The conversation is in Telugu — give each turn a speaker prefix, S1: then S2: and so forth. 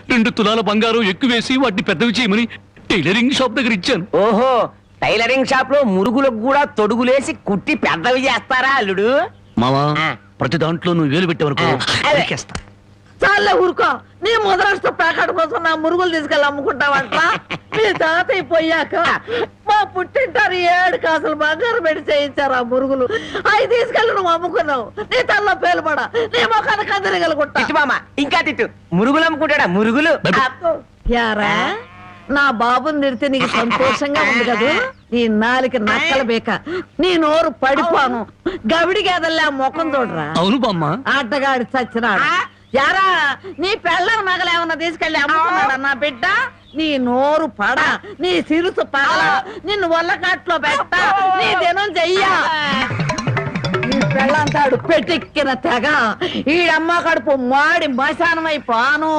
S1: 2 తులాల బంగారం ఎక్కువేసి వాటిని పెద్దవి చేయమని టైలరింగ్ షాప్ దగ్గర ఇచ్చాను.
S2: ఓహో, టైలరింగ్ షాప్ లో మురుగులకు కూడా తొడుగులేసి కుట్టి పెద్దవి చేస్తారా అల్లుడు?
S1: మావా,
S2: ఆ.
S1: ప్రతి దాంట్లో నువ్వు వేలు పెట్టేవరకు
S2: అదే.
S3: చాలే ఊరుకో. నీ ముద్రాష్ట్ర ప్యాకెట్ కోసం నా మురుగులు తీసుకెళ్ళి అమ్ముకుంటావంట. మీ తాతయ్య పోయాక మా పుట్టింటారు 7 కాసులు బంగారం పెట్టి చేయించారు ఆ మురుగులు. అవి తీసుకెళ్ళి నువ్వు అమ్ముకున్నావు. నీ తల్లో పేలుపడ, నీ మొఖాన్ని కందరగలుగుంటా.
S2: తిట్టు మామ, ఇంకా తిట్టు. మురుగులు అమ్ముకుంటాడా? మురుగులు.
S3: యారా, నా బాబుని నిడితే నీకు సంతోషంగా ఉంది కదూ? నీ నాలికి నక్కల బేక, నీ నోరు పడిపోను. గవిడి గేదల్లా ముఖం చూడరా.
S1: అవును బామ్మ.
S3: ఆటగాడి చచ్చినాడు. యారా, నీ పెళ్ళం నగలేమన్నా తీసుకెళ్ళి అమ్ముకున్నాడా నా బిడ్డ? నీ నోరు పడ, నీ సిరుసు పగల, నిన్ను వల్లకాట్లో పెట్ట, నీ దినం చెయ్య. నీ పెళ్ళంతాడు పెట్టెక్కిన తెగ, ఈడమ్మ కడుపు మాడి మశానమైపోను.